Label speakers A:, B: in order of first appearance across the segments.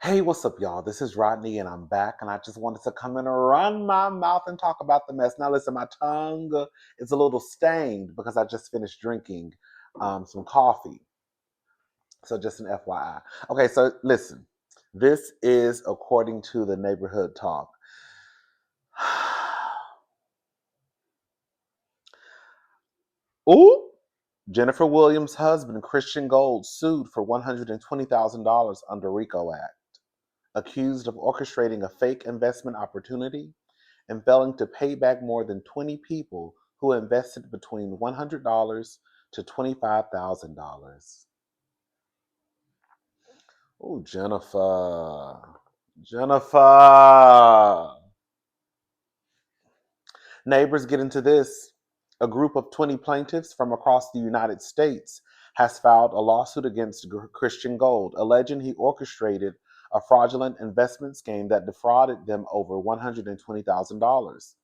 A: Hey, what's up, y'all? This is Rodney, and I'm back, and I just wanted to come in and run my mouth and talk about the mess. Now, listen, my tongue is a little stained because I just finished drinking some coffee. So, just an FYI. Okay, so listen, this is according to the neighborhood talk. Ooh, Jennifer Williams' husband, Christian Gold, sued for $120,000 under RICO Act, accused of orchestrating a fake investment opportunity and failing to pay back more than 20 people who invested between $100 to $25,000. Oh, Jennifer. Jennifer. Neighbors get into this. A group of 20 plaintiffs from across the United States has filed a lawsuit against Christian Gold, alleging he orchestrated a fraudulent investment scheme that defrauded them over $120,000.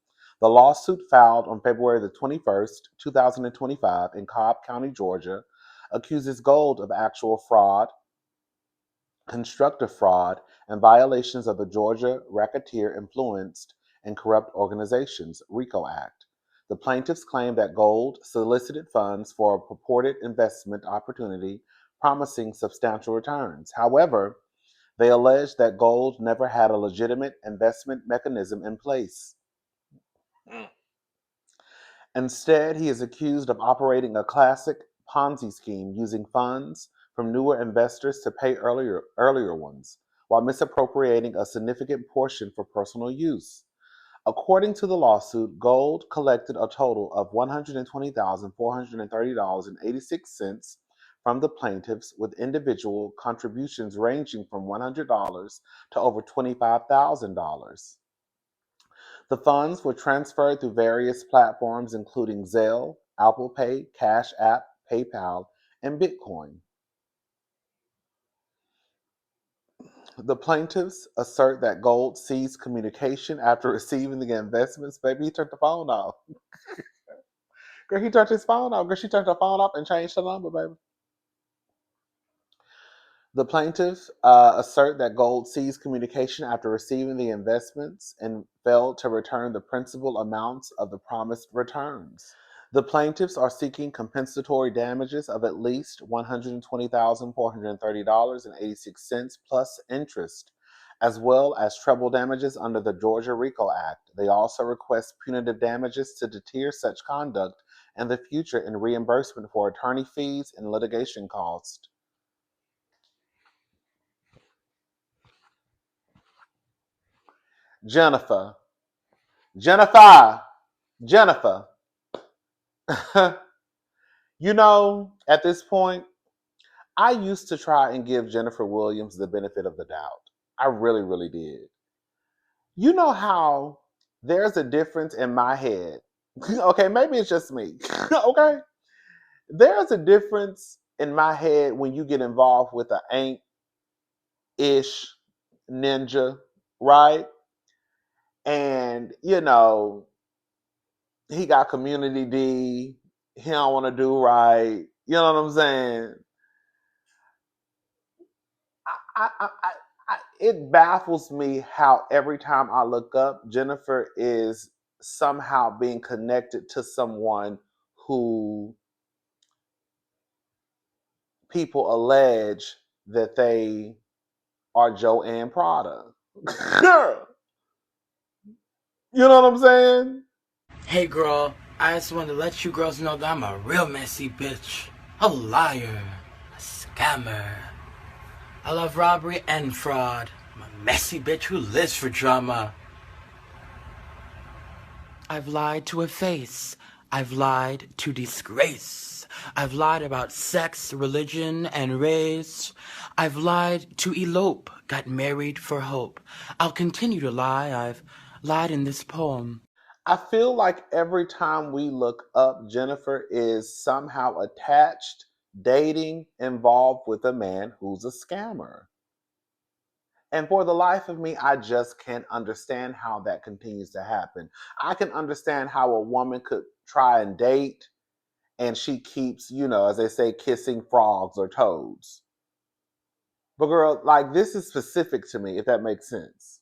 A: The lawsuit, filed on February the 21st, 2025, in Cobb County, Georgia, accuses Gold of actual fraud, constructive fraud, and violations of the Georgia Racketeer Influenced and Corrupt Organizations RICO Act. The plaintiffs claim that Gold solicited funds for a purported investment opportunity promising substantial returns. However, they allege that Gold never had a legitimate investment mechanism in place. Instead, he is accused of operating a classic Ponzi scheme using funds from newer investors to pay earlier ones, while misappropriating a significant portion for personal use. According to the lawsuit, Gold collected a total of $120,430.86 from the plaintiffs, with individual contributions ranging from $100 to over $25,000. The funds were transferred through various platforms, including Zelle, Apple Pay, Cash App, PayPal, and Bitcoin. The plaintiffs assert that Gold ceased communication after receiving the investments. Baby, he turned the phone off. Girl, he turned his phone off. Girl, she turned her phone off and changed the number, baby. The plaintiffs assert that Gold ceased communication after receiving the investments and failed to return the principal amounts of the promised returns. The plaintiffs are seeking compensatory damages of at least $120,430.86 plus interest, as well as treble damages under the Georgia RICO Act. They also request punitive damages to deter such conduct in the future and reimbursement for attorney fees and litigation costs. Jennifer, Jennifer, Jennifer. At this point, I used to try and give Jennifer Williams the benefit of the doubt. I really, really did. You know how there's a difference in my head. Okay, maybe it's just me. Okay. There's a difference in my head when you get involved with an ain't-ish ninja, right? And, he got community D. He don't want to do right. You know what I'm saying? It baffles me how every time I look up, Jennifer is somehow being connected to someone who people allege that they are Joanne Prada. Girl, you know what I'm saying?
B: Hey girl, I just wanted to let you girls know that I'm a real messy bitch. A liar. A scammer. I love robbery and fraud. I'm a messy bitch who lives for drama. I've lied to a face. I've lied to disgrace. I've lied about sex, religion, and race. I've lied to elope, got married for hope. I'll continue to lie. I've lied in this poem.
A: I feel like every time we look up, Jennifer is somehow attached, dating, involved with a man who's a scammer. And for the life of me, I just can't understand how that continues to happen. I can understand how a woman could try and date and she keeps, as they say, kissing frogs or toads. But girl, like this is specific to me, if that makes sense.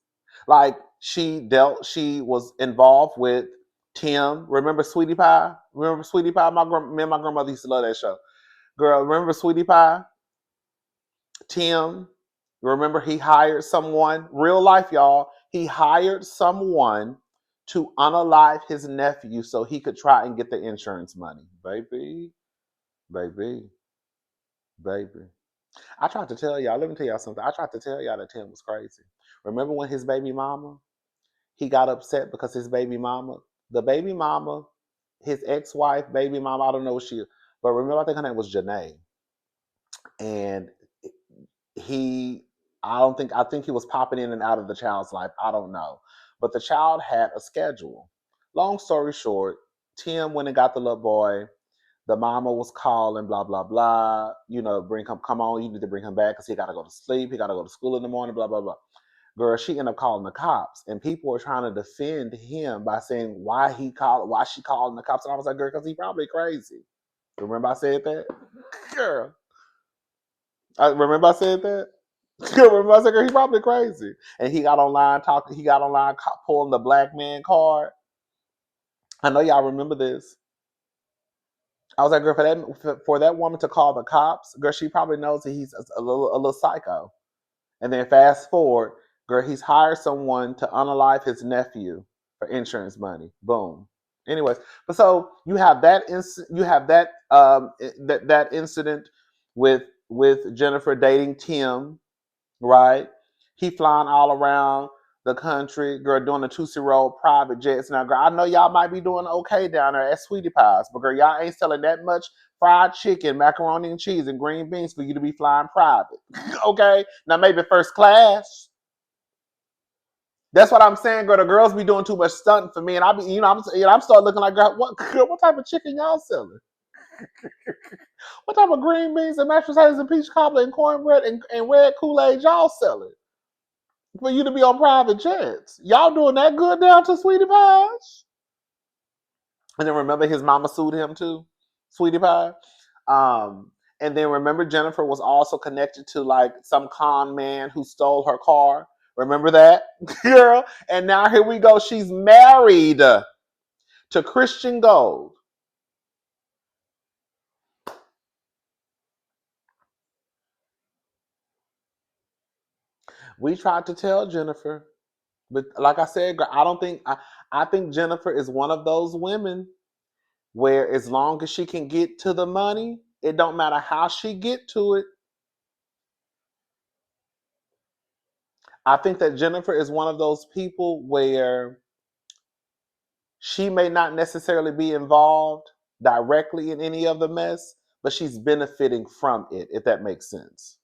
A: Like she was involved with Tim. Remember Sweetie Pie? Remember Sweetie Pie? Me and my grandmother used to love that show. Girl, remember Sweetie Pie? Tim, remember he hired someone, real life, y'all. He hired someone to unalive his nephew so he could try and get the insurance money. Baby, baby, baby. I tried to tell y'all, let me tell y'all something. I tried to tell y'all that Tim was crazy. Remember when his baby mama, he got upset because his baby mama, the baby mama, his ex-wife, baby mama, I don't know what she, but remember, I think her name was Janae. And he I think he was popping in and out of the child's life. I don't know. But the child had a schedule. Long story short, Tim went and got the little boy. The mama was calling, blah, blah, blah. You know, bring him, come on, you need to bring him back because he got to go to sleep. He got to go to school in the morning, blah, blah, blah. Girl, she ended up calling the cops. And people were trying to defend him by saying why she calling the cops. And I was like, girl, because he probably crazy. Remember I said that? Girl. Remember I said that? Remember I said, girl, he probably crazy. And he got online talking, pulling the black man card. I know y'all remember this. I was like, girl, for that woman to call the cops, girl, she probably knows that he's a little psycho. And then fast forward, girl, he's hired someone to unalive his nephew for insurance money. Boom. Anyways, but so you have that incident with Jennifer dating Tim, right? He flying all around the country, girl, doing the two-roll private jets. Now, girl, I know y'all might be doing okay down there at Sweetie Pies, but girl, y'all ain't selling that much fried chicken, macaroni and cheese, and green beans for you to be flying private. Okay? Now maybe first class. That's what I'm saying, girl. The girls be doing too much stunting for me, and I'm starting looking like, girl, what type of chicken y'all selling? What type of green beans and mashed potatoes and peach cobbler and cornbread and red Kool-Aid y'all selling? For you to be on private jets. Y'all doing that good down to Sweetie Pies? And then remember his mama sued him too, Sweetie Pie. And then remember Jennifer was also connected to like some con man who stole her car. Remember that, girl? And now here we go. She's married to Christian Gold. We tried to tell Jennifer, but like I said, I think Jennifer is one of those women where as long as she can get to the money, it don't matter how she get to it. I think that Jennifer is one of those people where she may not necessarily be involved directly in any of the mess, but she's benefiting from it, if that makes sense.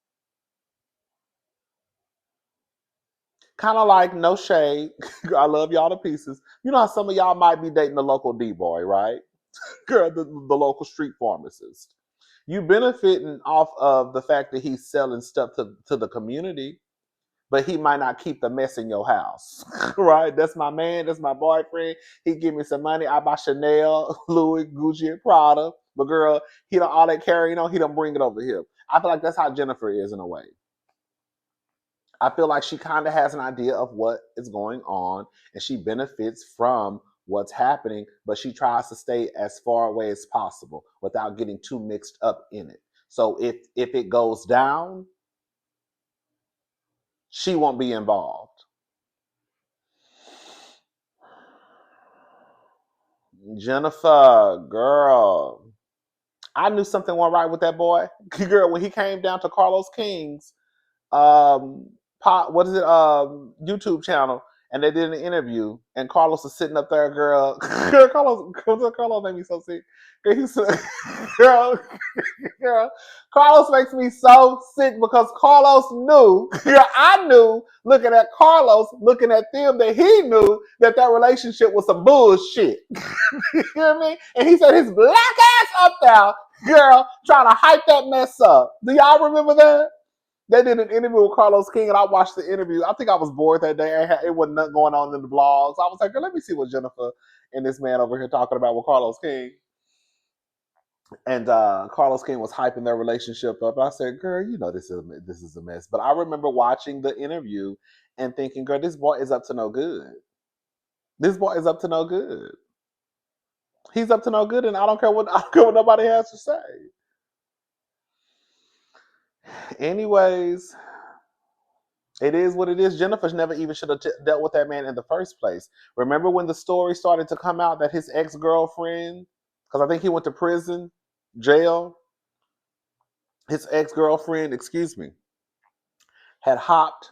A: Kind of like no shade. I love y'all to pieces. You know how some of y'all might be dating the local D-boy, right? Girl, the local street pharmacist. You benefiting off of the fact that he's selling stuff to the community, but he might not keep the mess in your house, right? That's my man. That's my boyfriend. He give me some money. I buy Chanel, Louis, Gucci, and Prada. But girl, he don't all that carrying on. He don't bring it over here. I feel like that's how Jennifer is in a way. I feel like she kind of has an idea of what is going on, and she benefits from what's happening, but she tries to stay as far away as possible without getting too mixed up in it. So if it goes down, she won't be involved. Jennifer, girl, I knew something went right with that boy. Girl, when he came down to Carlos King's YouTube channel, and they did an interview, and Carlos was sitting up there, girl. Carlos made me so sick. Girl, girl, Carlos makes me so sick because Carlos knew, I knew, looking at Carlos, looking at them, that he knew that relationship was some bullshit. You hear me? And he said his black ass up there, girl, trying to hype that mess up. Do y'all remember that? They did an interview with Carlos King, and I watched the interview. I think I was bored that day. It wasn't nothing going on in the blogs. I was like, let me see what Jennifer and this man over here talking about with Carlos King. And Carlos King was hyping their relationship up. I said, "Girl, you know this is a mess." But I remember watching the interview and thinking, "Girl, this boy is up to no good. This boy is up to no good. He's up to no good, and I don't care what I don't care what nobody has to say." Anyways, it is what it is. Jennifer never even should have dealt with that man in the first place. Remember when the story started to come out that his ex girlfriend, because I think he went to prison, jail, his ex girlfriend, excuse me, had hopped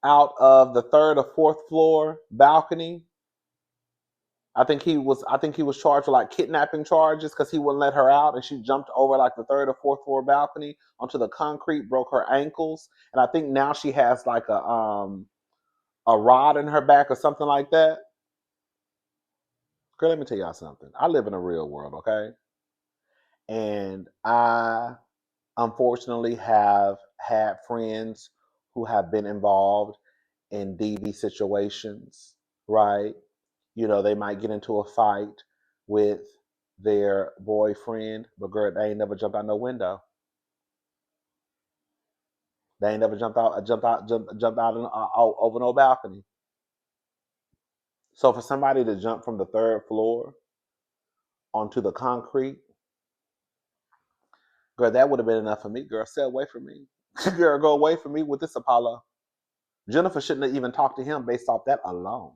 A: out of the third or fourth floor balcony. I think he was charged with like kidnapping charges because he wouldn't let her out, and she jumped over like the third or fourth floor balcony onto the concrete, broke her ankles, and I think now she has like a rod in her back or something like that. Girl, let me tell y'all something. I live in a real world, okay? And I unfortunately have had friends who have been involved in DV situations, right? You know, they might get into a fight with their boyfriend, but girl, they ain't never jumped out no window. They ain't never jumped out over no balcony. So for somebody to jump from the third floor onto the concrete, girl, that would have been enough for me. Girl, stay away from me. Girl, go away from me with this Apollo. Jennifer shouldn't have even talked to him based off that alone.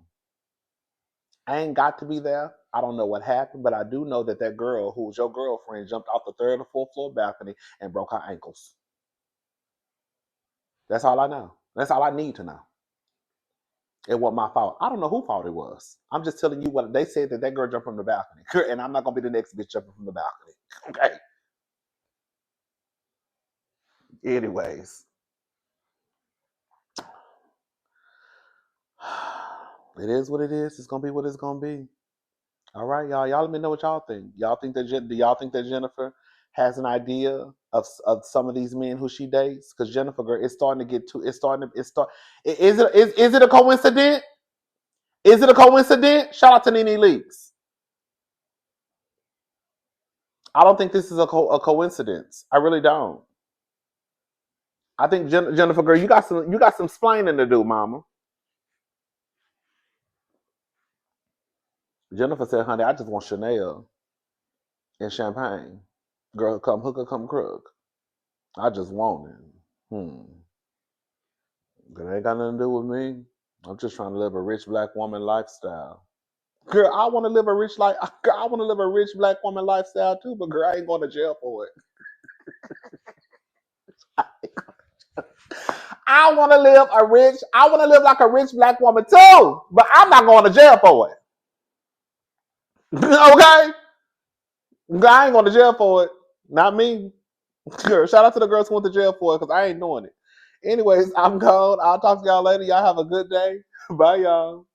A: I ain't got to be there. I don't know what happened, but I do know that that girl who was your girlfriend jumped off the third or fourth floor balcony and broke her ankles. That's all I know. That's all I need to know. It wasn't my fault. I don't know whose fault it was. I'm just telling you what they said, that that girl jumped from the balcony. And I'm not going to be the next bitch jumping from the balcony. Okay. Anyways, it is what it is. It's going to be what it's going to be. All right, y'all. Y'all let me know what y'all think. Do y'all think that Jennifer has an idea of some of these men who she dates? Because Jennifer, girl, it's starting to get too. Is it a coincidence? Is it a coincidence? Shout out to Nene Leaks. I don't think this is a coincidence. I really don't. I think Jennifer, girl, you got some splaining to do, Mama. Jennifer said, "Honey, I just want Chanel and champagne. Girl, come hooker, come crook. I just want it. Hmm. It ain't got nothing to do with me. I'm just trying to live a rich black woman lifestyle. Girl, I want to live a rich life. Girl, I want to live a rich black woman lifestyle too, but girl, I ain't going to jail for it. I want to live like a rich black woman too, but I'm not going to jail for it. Okay? Girl, I ain't going to jail for it. Not me. Girl, shout out to the girls who went to jail for it because I ain't doing it. Anyways, I'm gone. I'll talk to y'all later. Y'all have a good day. Bye, y'all.